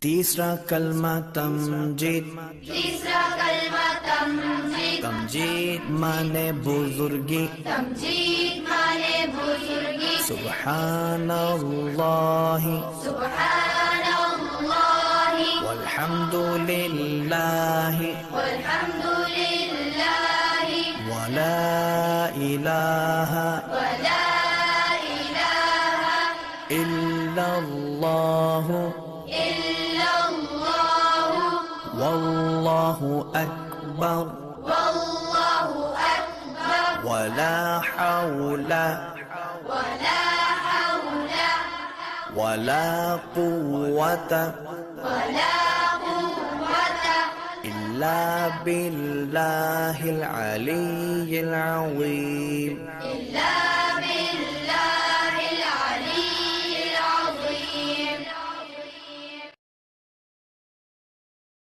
तीसरा कलमा तमजीद। तीसरा कलमा तमजीद। तमजीद माने बुजुर्गी। तमजीद माने बुजुर्गी। सुब्हानल्लाहि सुब्हानल्लाहि वल्हम्दुलिल्लाहि वल्हम्दुलिल्लाहि वला इलाहा इल्लल्लाहु वल्लाहु अकबर वल्लाहु अकबर वला हौला वला कुव्वता इल्ला बिल्लाहिल अलिय्यिल अज़ीम।